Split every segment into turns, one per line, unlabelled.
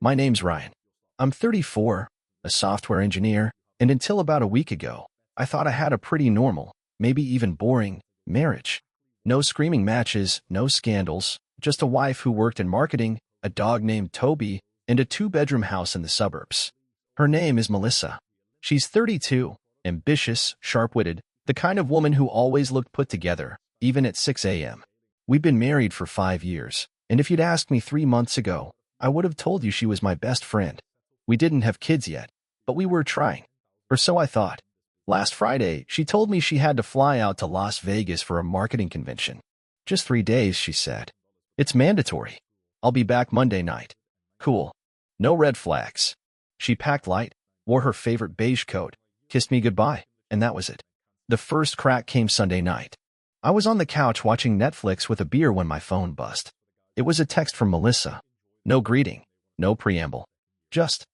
My name's Ryan. I'm 34, a software engineer, and until about a week ago, I thought I had a pretty normal, maybe even boring, marriage. No screaming matches, no scandals, just a wife who worked in marketing, a dog named Toby, and a two-bedroom house in the suburbs. Her name is Melissa. She's 32, ambitious, sharp-witted, the kind of woman who always looked put together, even at 6 a.m. We've been married for 5 years, and if you'd asked me 3 months ago, I would have told you she was my best friend. We didn't have kids yet, but we were trying. Or so I thought. Last Friday, she told me she had to fly out to Las Vegas for a marketing convention. Just 3 days, she said. It's mandatory. I'll be back Monday night. Cool. No red flags. She packed light, wore her favorite beige coat, kissed me goodbye, and that was it. The first crack came Sunday night. I was on the couch watching Netflix with a beer when my phone buzzed. It was a text from Melissa. No greeting, no preamble. Just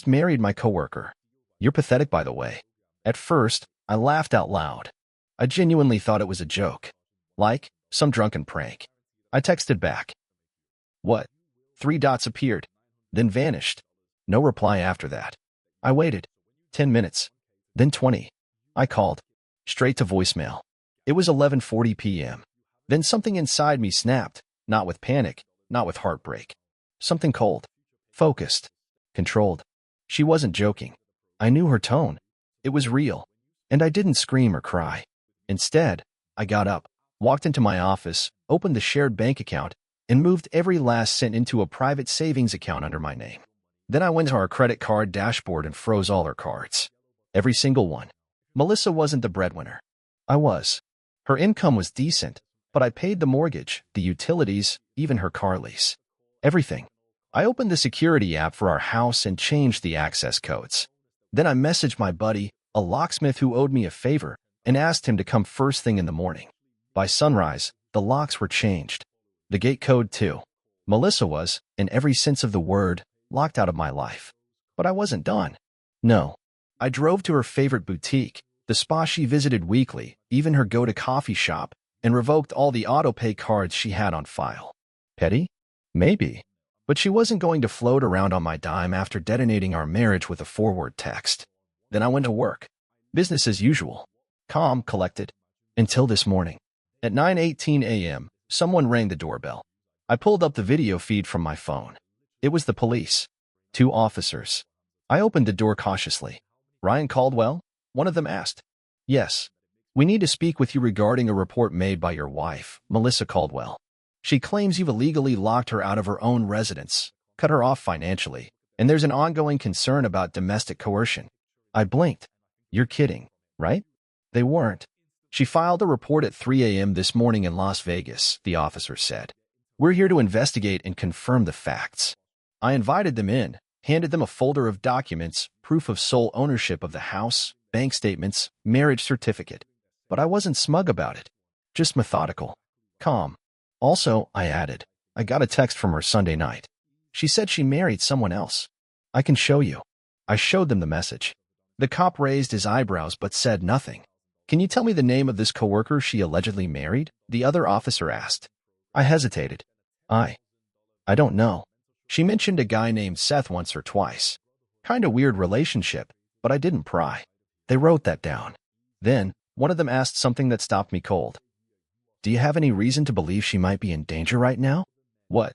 married my coworker. You're pathetic, by the way. At first, I laughed out loud. I genuinely thought it was a joke. Like some drunken prank. I texted back. What? 3 dots appeared, then vanished. No reply after that. I waited. 10 minutes. Then 20. I called. Straight to voicemail. It was 11:40 p.m. Then something inside me snapped, not with panic, not with heartbreak. Something cold. Focused. Controlled. She wasn't joking. I knew her tone. It was real. And I didn't scream or cry. Instead, I got up, walked into my office, opened the shared bank account, and moved every last cent into a private savings account under my name. Then I went to our credit card dashboard and froze all her cards. Every single one. Melissa wasn't the breadwinner. I was. Her income was decent, but I paid the mortgage, the utilities, even her car lease. Everything. I opened the security app for our house and changed the access codes. Then I messaged my buddy, a locksmith who owed me a favor, and asked him to come first thing in the morning. By sunrise, the locks were changed. The gate code too. Melissa was, in every sense of the word, locked out of my life. But I wasn't done. No. I drove to her favorite boutique, the spa she visited weekly, even her go-to coffee shop, and revoked all the auto-pay cards she had on file. Petty? Maybe. But she wasn't going to float around on my dime after detonating our marriage with a forward text. Then I went to work. Business as usual. Calm, collected. Until this morning. At 9:18 a.m., someone rang the doorbell. I pulled up the video feed from my phone. It was the police. 2 officers. I opened the door cautiously. Ryan Caldwell? One of them asked. Yes. We need to speak with you regarding a report made by your wife, Melissa Caldwell. She claims you've illegally locked her out of her own residence, cut her off financially, and there's an ongoing concern about domestic coercion. I blinked. You're kidding, right? They weren't. She filed a report at 3 a.m. this morning in Las Vegas, the officer said. We're here to investigate and confirm the facts. I invited them in, handed them a folder of documents, proof of sole ownership of the house, bank statements, marriage certificate. But I wasn't smug about it. Just methodical. Calm. Also, I added, I got a text from her Sunday night. She said she married someone else. I can show you. I showed them the message. The cop raised his eyebrows but said nothing. Can you tell me the name of this coworker she allegedly married? The other officer asked. I hesitated. I don't know. She mentioned a guy named Seth once or twice. Kinda weird relationship, but I didn't pry. They wrote that down. Then, one of them asked something that stopped me cold. Do you have any reason to believe she might be in danger right now? What?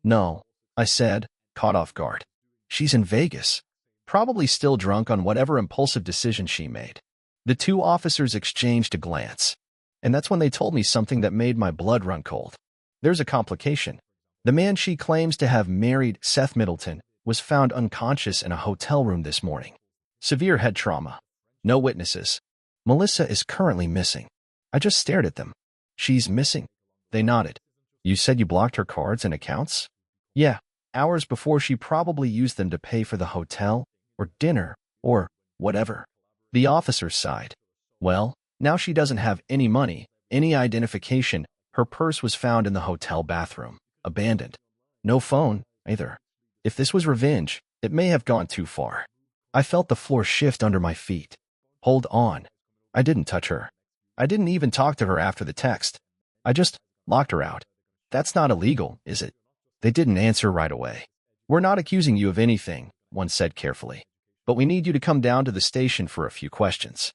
No, I said, caught off guard. She's in Vegas. Probably still drunk on whatever impulsive decision she made. The 2 officers exchanged a glance. And that's when they told me something that made my blood run cold. There's a complication. The man she claims to have married, Seth Middleton, was found unconscious in a hotel room this morning. Severe head trauma. No witnesses. Melissa is currently missing. I just stared at them. She's missing. They nodded. You said you blocked her cards and accounts? Yeah, hours before she probably used them to pay for the hotel, or dinner, or whatever. The officer sighed. Well, now she doesn't have any money, any identification. Her purse was found in the hotel bathroom, abandoned. No phone, either. If this was revenge, it may have gone too far. I felt the floor shift under my feet. Hold on. I didn't touch her. I didn't even talk to her after the text. I just locked her out. That's not illegal, is it? They didn't answer right away. "We're not accusing you of anything," one said carefully, "but we need you to come down to the station for a few questions.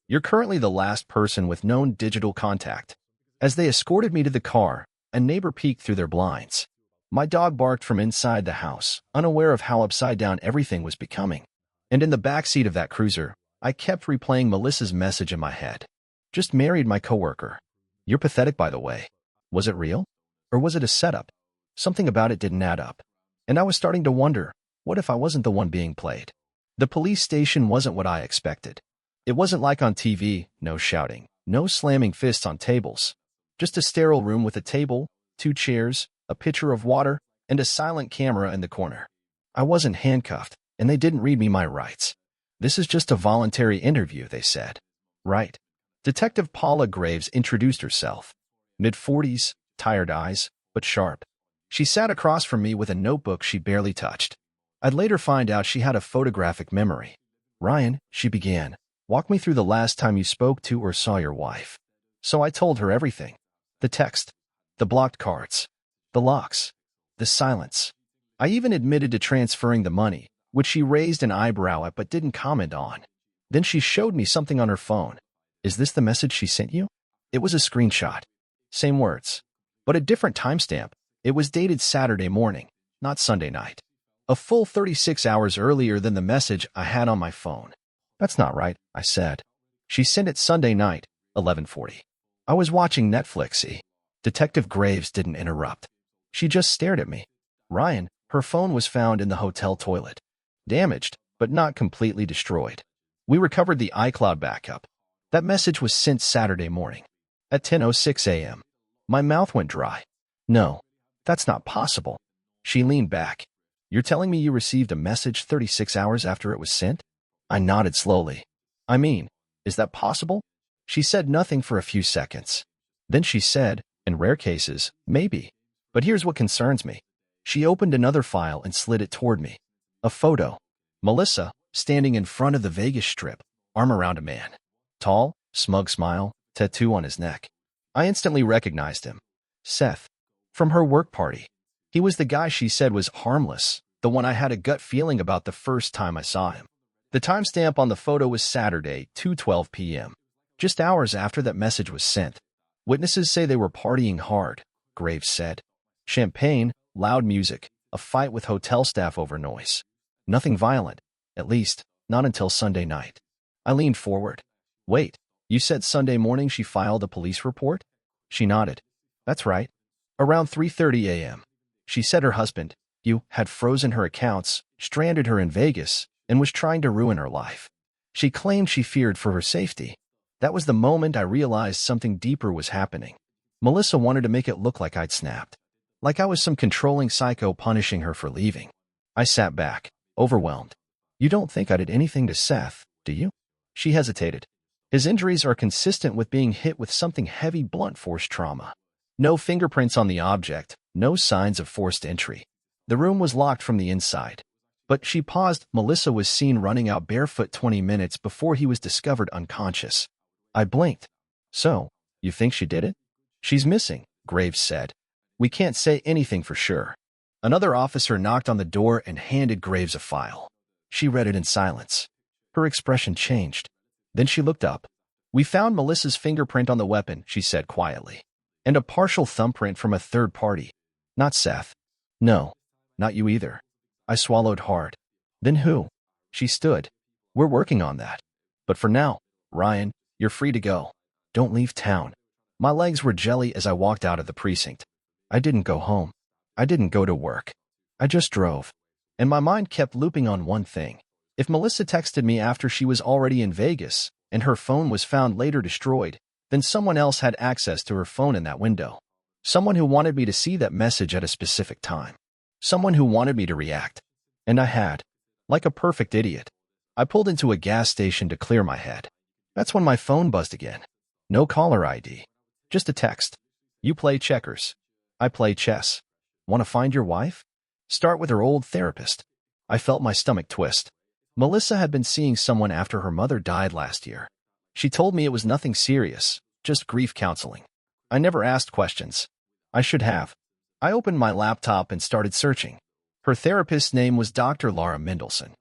You're currently the last person with known digital contact." As they escorted me to the car, a neighbor peeked through their blinds. My dog barked from inside the house, unaware of how upside down everything was becoming. And in the backseat of that cruiser, I kept replaying Melissa's message in my head. "Just married my coworker. You're pathetic, by the way. Was it real? Or was it a setup?" Something about it didn't add up. And I was starting to wonder, what if I wasn't the one being played? The police station wasn't what I expected. It wasn't like on TV, no shouting, no slamming fists on tables. Just a sterile room with a table, 2 chairs, a pitcher of water, and a silent camera in the corner. I wasn't handcuffed, and they didn't read me my rights. "This is just a voluntary interview," they said. "Right." Detective Paula Graves introduced herself. Mid-40s, tired eyes, but sharp. She sat across from me with a notebook she barely touched. I'd later find out she had a photographic memory. "Ryan," she began, "walk me through the last time you spoke to or saw your wife." So I told her everything. The text, the blocked cards, the locks, the silence. I even admitted to transferring the money, which she raised an eyebrow at but didn't comment on. Then she showed me something on her phone. "Is this the message she sent you?" It was a screenshot. Same words, but a different timestamp. It was dated Saturday morning, not Sunday night. A full 36 hours earlier than the message I had on my phone. "That's not right," I said. "She sent it Sunday night, 11:40. I was watching Netflix." Detective Graves didn't interrupt. She just stared at me. "Ryan, her phone was found in the hotel toilet. Damaged, but not completely destroyed. We recovered the iCloud backup. That message was sent Saturday morning, at 10:06 a.m. My mouth went dry. "No, that's not possible." She leaned back. "You're telling me you received a message 36 hours after it was sent?" I nodded slowly. "I mean, is that possible?" She said nothing for a few seconds. Then she said, "In rare cases, maybe. But here's what concerns me." She opened another file and slid it toward me. A photo. Melissa, standing in front of the Vegas Strip, arm around a man. Tall, smug smile, tattoo on his neck. I instantly recognized him. Seth. From her work party. He was the guy she said was harmless, the one I had a gut feeling about the first time I saw him. The timestamp on the photo was Saturday, 2:12 p.m., just hours after that message was sent. Witnesses say they were partying hard, Graves said. Champagne, loud music, a fight with hotel staff over noise. Nothing violent, at least, not until Sunday night. I leaned forward. "Wait, you said Sunday morning she filed a police report?" She nodded. "That's right. Around 3:30 a.m. She said her husband, you, had frozen her accounts, stranded her in Vegas, and was trying to ruin her life. She claimed she feared for her safety. That was the moment I realized something deeper was happening. Melissa wanted to make it look like I'd snapped. Like I was some controlling psycho punishing her for leaving. I sat back, overwhelmed. "You don't think I did anything to Seth, do you?" She hesitated. "His injuries are consistent with being hit with something heavy blunt force trauma. No fingerprints on the object, no signs of forced entry. The room was locked from the inside." But she paused. "Melissa was seen running out barefoot 20 minutes before he was discovered unconscious." I blinked. "So, you think she did it?" "She's missing," Graves said. "We can't say anything for sure." Another officer knocked on the door and handed Graves a file. She read it in silence. Her expression changed. Then she looked up. "We found Melissa's fingerprint on the weapon," she said quietly. "And a partial thumbprint from a third party. Not Seth." "No, not you either." I swallowed hard. "Then who?" She stood. "We're working on that. But for now, Ryan, you're free to go. Don't leave town." My legs were jelly as I walked out of the precinct. I didn't go home. I didn't go to work. I just drove. And my mind kept looping on one thing. If Melissa texted me after she was already in Vegas, and her phone was found later destroyed, then someone else had access to her phone in that window. Someone who wanted me to see that message at a specific time. Someone who wanted me to react. And I had. Like a perfect idiot. I pulled into a gas station to clear my head. That's when my phone buzzed again. No caller ID. Just a text. "You play checkers. I play chess. Want to find your wife? Start with her old therapist." I felt my stomach twist. Melissa had been seeing someone after her mother died last year. She told me it was nothing serious, just grief counseling. I never asked questions. I should have. I opened my laptop and started searching. Her therapist's name was Dr. Laura Mendelson,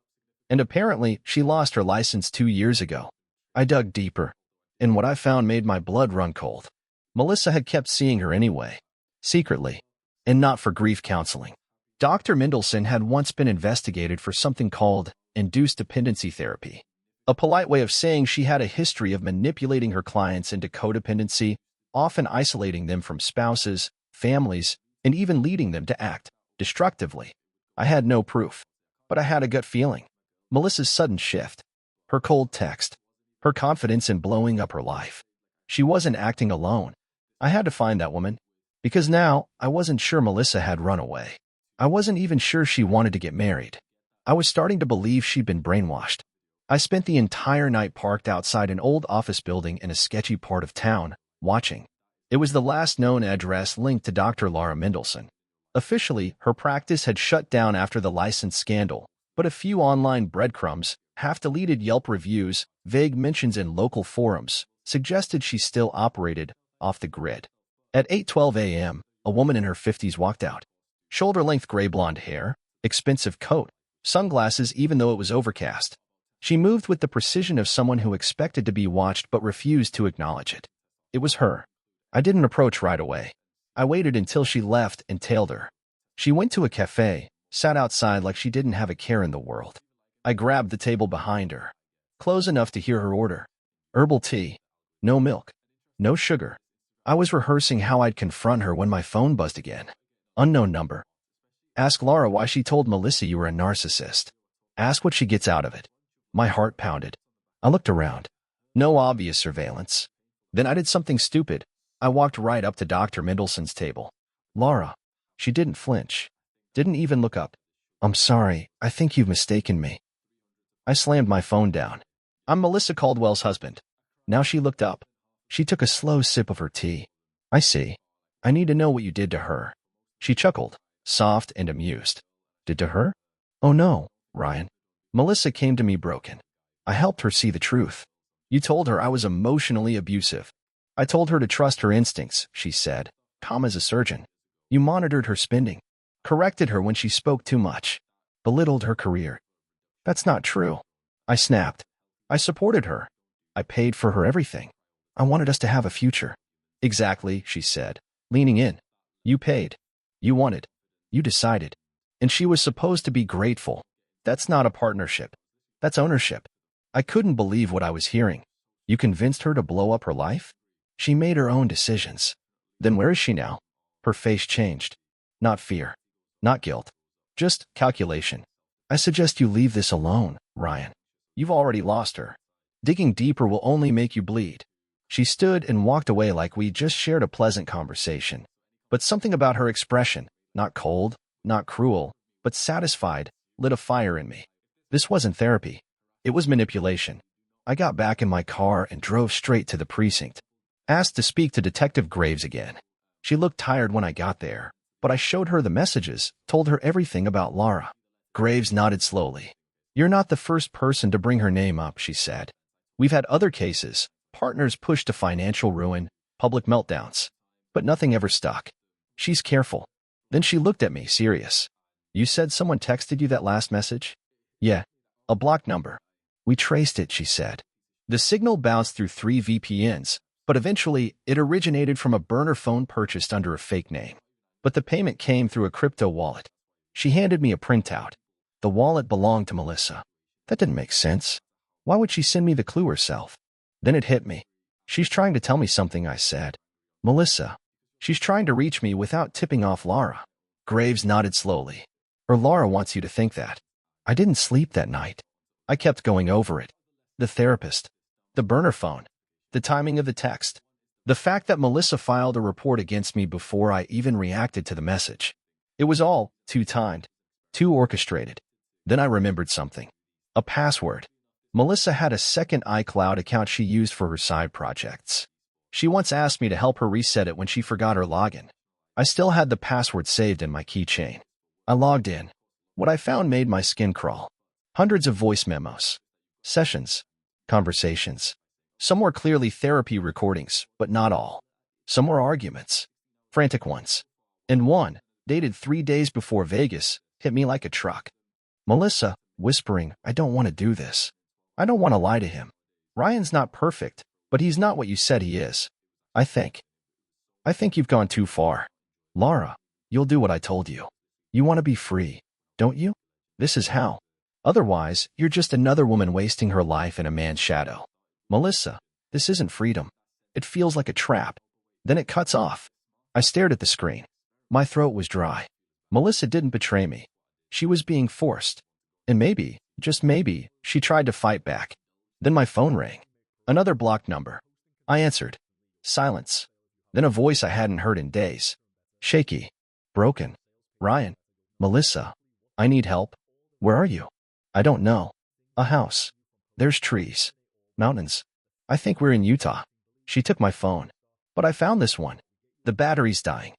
and apparently she lost her license 2 years ago. I dug deeper, and what I found made my blood run cold. Melissa had kept seeing her anyway, secretly, and not for grief counseling. Dr. Mendelson had once been investigated for something called induced dependency therapy, a polite way of saying she had a history of manipulating her clients into codependency, often isolating them from spouses, families, and even leading them to act destructively. I had no proof, but I had a gut feeling. Melissa's sudden shift, her cold text, her confidence in blowing up her life. She wasn't acting alone. I had to find that woman, because now I wasn't sure Melissa had run away. I wasn't even sure she wanted to get married. I was starting to believe she'd been brainwashed. I spent the entire night parked outside an old office building in a sketchy part of town, watching. It was the last known address linked to Dr. Laura Mendelson. Officially, her practice had shut down after the license scandal, but a few online breadcrumbs, half-deleted Yelp reviews, vague mentions in local forums, suggested she still operated off the grid. At 8:12 a.m., a woman in her 50s walked out. Shoulder-length gray blonde hair, expensive coat, sunglasses even though it was overcast. She moved with the precision of someone who expected to be watched but refused to acknowledge it. It was her. I didn't approach right away. I waited until she left and tailed her. She went to a cafe, sat outside like she didn't have a care in the world. I grabbed the table behind her, close enough to hear her order. Herbal tea. No milk. No sugar. I was rehearsing how I'd confront her when my phone buzzed again. Unknown number. Ask Laura why she told Melissa you were a narcissist. Ask what she gets out of it. My heart pounded. I looked around. No obvious surveillance. Then I did something stupid. I walked right up to Dr. Mendelson's table. Laura. She didn't flinch. Didn't even look up. I'm sorry, I think you've mistaken me. I slammed my phone down. I'm Melissa Caldwell's husband. Now she looked up. She took a slow sip of her tea. I see. I need to know what you did to her. She chuckled, soft and amused. Did to her? Oh no, Ryan. Melissa came to me broken. I helped her see the truth. You told her I was emotionally abusive. I told her to trust her instincts, she said, calm as a surgeon. You monitored her spending, corrected her when she spoke too much, belittled her career. That's not true. I snapped. I supported her. I paid for her everything. I wanted us to have a future. Exactly, she said, leaning in. You paid. You wanted. You decided. And she was supposed to be grateful. That's not a partnership. That's ownership. I couldn't believe what I was hearing. You convinced her to blow up her life? She made her own decisions. Then where is she now? Her face changed. Not fear. Not guilt. Just calculation. I suggest you leave this alone, Ryan. You've already lost her. Digging deeper will only make you bleed. She stood and walked away like we just shared a pleasant conversation. But something about her expression, not cold, not cruel, but satisfied, lit a fire in me. This wasn't therapy. It was manipulation. I got back in my car and drove straight to the precinct. Asked to speak to Detective Graves again. She looked tired when I got there, but I showed her the messages, told her everything about Laura. Graves nodded slowly. You're not the first person to bring her name up, she said. We've had other cases, partners pushed to financial ruin, public meltdowns. But nothing ever stuck. She's careful. Then she looked at me, serious. You said someone texted you that last message? Yeah. A blocked number. We traced it, she said. The signal bounced through 3 VPNs, but eventually it originated from a burner phone purchased under a fake name. But the payment came through a crypto wallet. She handed me a printout. The wallet belonged to Melissa. That didn't make sense. Why would she send me the clue herself? Then it hit me. She's trying to tell me something, I said. Melissa. She's trying to reach me without tipping off Laura. Graves nodded slowly. Or Laura wants you to think that. I didn't sleep that night. I kept going over it. The therapist. The burner phone. The timing of the text. The fact that Melissa filed a report against me before I even reacted to the message. It was all too timed. Too orchestrated. Then I remembered something. A password. Melissa had a second iCloud account she used for her side projects. She once asked me to help her reset it when she forgot her login. I still had the password saved in my keychain. I logged in. What I found made my skin crawl. Hundreds of voice memos. Sessions. Conversations. Some were clearly therapy recordings, but not all. Some were arguments. Frantic ones. And one, dated 3 days before Vegas, hit me like a truck. Melissa, whispering, I don't want to do this. I don't want to lie to him. Ryan's not perfect, but he's not what you said he is. I think you've gone too far. Laura, you'll do what I told you. You want to be free, don't you? This is how. Otherwise, you're just another woman wasting her life in a man's shadow. Melissa, this isn't freedom. It feels like a trap. Then it cuts off. I stared at the screen. My throat was dry. Melissa didn't betray me. She was being forced. And maybe, just maybe, she tried to fight back. Then my phone rang. Another blocked number. I answered. Silence. Then a voice I hadn't heard in days. Shaky. Broken. Ryan. Melissa. I need help. Where are you? I don't know. A house. There's trees. Mountains. I think we're in Utah. She took my phone. But I found this one. The battery's dying.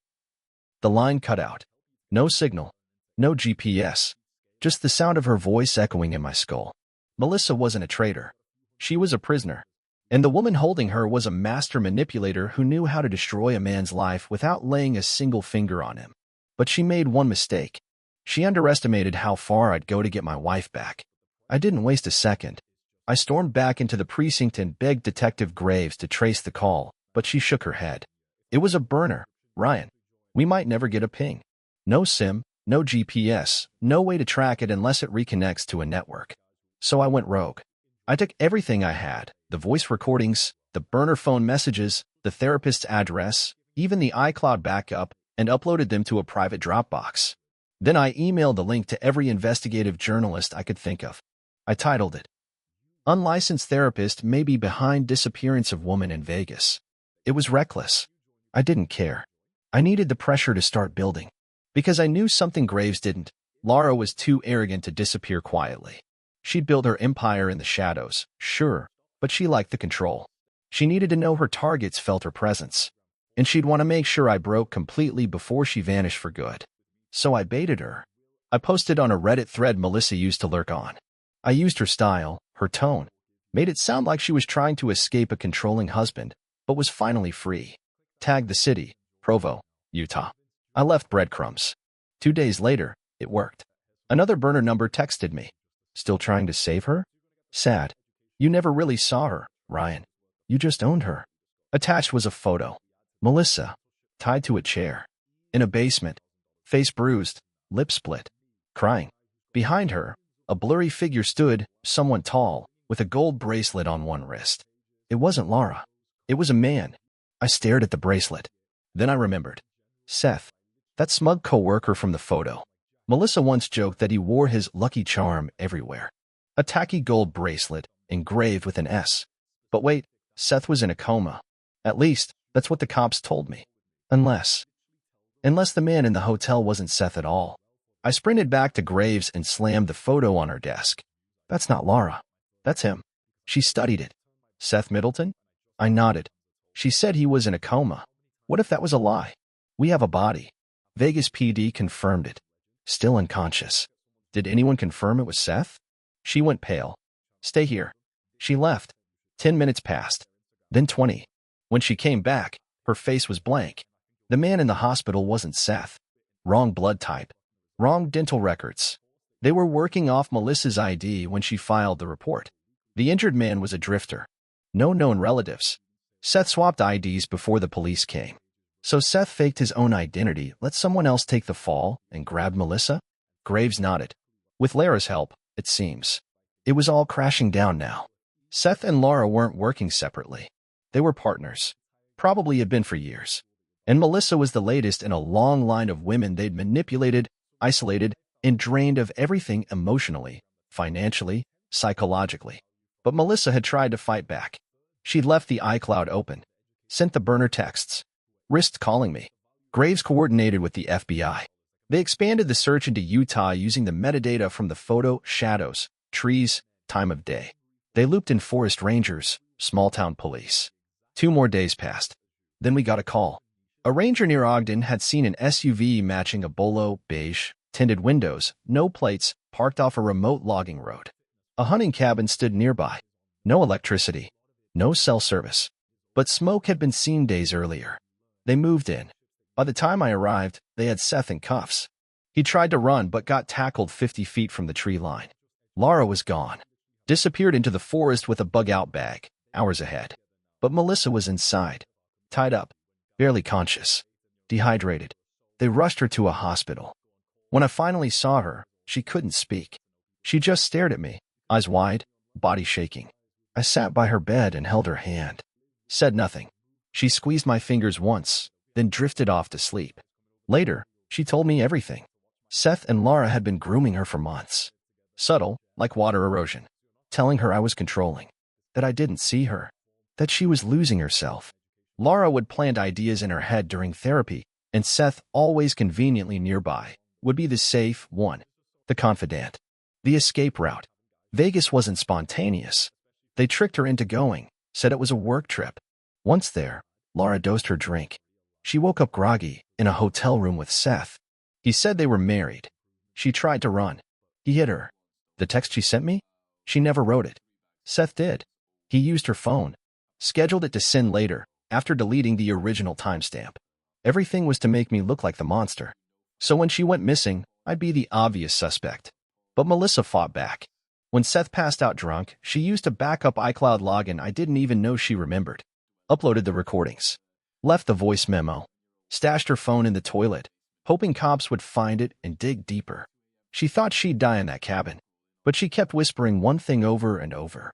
The line cut out. No signal. No GPS. Just the sound of her voice echoing in my skull. Melissa wasn't a traitor. She was a prisoner. And the woman holding her was a master manipulator who knew how to destroy a man's life without laying a single finger on him. But she made one mistake. She underestimated how far I'd go to get my wife back. I didn't waste a second. I stormed back into the precinct and begged Detective Graves to trace the call, but she shook her head. It was a burner, Ryan. We might never get a ping. No SIM, no GPS, no way to track it unless it reconnects to a network. So I went rogue. I took everything I had, the voice recordings, the burner phone messages, the therapist's address, even the iCloud backup, and uploaded them to a private Dropbox. Then I emailed the link to every investigative journalist I could think of. I titled it, Unlicensed Therapist May Be Behind Disappearance of Woman in Vegas. It was reckless. I didn't care. I needed the pressure to start building. Because I knew something Graves didn't. Laura was too arrogant to disappear quietly. She'd built her empire in the shadows, sure, but she liked the control. She needed to know her targets felt her presence. And she'd want to make sure I broke completely before she vanished for good. So I baited her. I posted on a Reddit thread Melissa used to lurk on. I used her style, her tone, made it sound like she was trying to escape a controlling husband, but was finally free. Tagged the city, Provo, Utah. I left breadcrumbs. 2 days later, it worked. Another burner number texted me. Still trying to save her? Sad. You never really saw her, Ryan. You just owned her. Attached was a photo. Melissa, tied to a chair. In a basement. Face bruised, lip split. Crying. Behind her, a blurry figure stood, someone tall, with a gold bracelet on one wrist. It wasn't Laura. It was a man. I stared at the bracelet. Then I remembered. Seth. That smug coworker from the photo. Melissa once joked that he wore his lucky charm everywhere. A tacky gold bracelet, engraved with an S. But wait, Seth was in a coma. At least, that's what the cops told me. Unless the man in the hotel wasn't Seth at all. I sprinted back to Graves and slammed the photo on her desk. That's not Laura. That's him. She studied it. Seth Middleton? I nodded. She said he was in a coma. What if that was a lie? We have a body. Vegas PD confirmed it. Still unconscious. Did anyone confirm it was Seth? She went pale. Stay here. She left. 10 minutes passed. Then 20. When she came back, her face was blank. The man in the hospital wasn't Seth. Wrong blood type. Wrong dental records. They were working off Melissa's ID when she filed the report. The injured man was a drifter. No known relatives. Seth swapped IDs before the police came. So Seth faked his own identity, let someone else take the fall, and grabbed Melissa? Graves nodded. With Lara's help, it seems. It was all crashing down now. Seth and Laura weren't working separately. They were partners. Probably had been for years. And Melissa was the latest in a long line of women they'd manipulated, isolated, and drained of everything emotionally, financially, psychologically. But Melissa had tried to fight back. She'd left the iCloud open, sent the burner texts, risked calling me. Graves coordinated with the FBI. They expanded the search into Utah using the metadata from the photo, shadows, trees, time of day. They looped in forest rangers, small-town police. 2 more days passed. Then we got a call. A ranger near Ogden had seen an SUV matching a bolo, beige, tinted windows, no plates, parked off a remote logging road. A hunting cabin stood nearby. No electricity. No cell service. But smoke had been seen days earlier. They moved in. By the time I arrived, they had Seth in cuffs. He tried to run but got tackled 50 feet from the tree line. Lara was gone. Disappeared into the forest with a bug-out bag, hours ahead. But Melissa was inside, tied up, barely conscious, dehydrated. They rushed her to a hospital. When I finally saw her, she couldn't speak. She just stared at me, eyes wide, body shaking. I sat by her bed and held her hand. Said nothing. She squeezed my fingers once, then drifted off to sleep. Later, she told me everything. Seth and Lara had been grooming her for months. Subtle, like water erosion. Telling her I was controlling. That I didn't see her. That she was losing herself. Lara would plant ideas in her head during therapy, and Seth, always conveniently nearby, would be the safe one. The confidant. The escape route. Vegas wasn't spontaneous. They tricked her into going, said it was a work trip. Once there, Lara dosed her drink. She woke up groggy, in a hotel room with Seth. He said they were married. She tried to run. He hit her. The text she sent me? She never wrote it. Seth did. He used her phone. Scheduled it to send later, after deleting the original timestamp. Everything was to make me look like the monster. So when she went missing, I'd be the obvious suspect. But Melissa fought back. When Seth passed out drunk, she used a backup iCloud login I didn't even know she remembered. Uploaded the recordings. Left the voice memo. Stashed her phone in the toilet, hoping cops would find it and dig deeper. She thought she'd die in that cabin, but she kept whispering one thing over and over.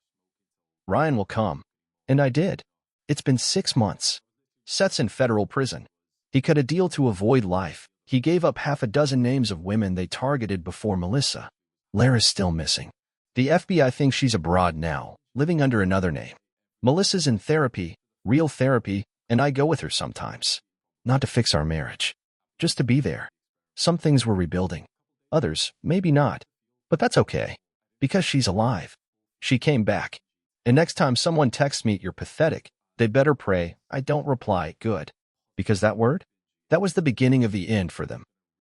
Ryan will come. And I did. It's been 6 months. Seth's in federal prison. He cut a deal to avoid life. He gave up half a dozen names of women they targeted before Melissa. Lara's still missing. The FBI thinks she's abroad now, living under another name. Melissa's in therapy, real therapy, and I go with her sometimes. Not to fix our marriage. Just to be there. Some things we're rebuilding. Others, maybe not. But that's okay. Because she's alive. She came back. And next time someone texts me, "You're pathetic," they better pray I don't reply, "Good." Because that word? That was the beginning of the end for them.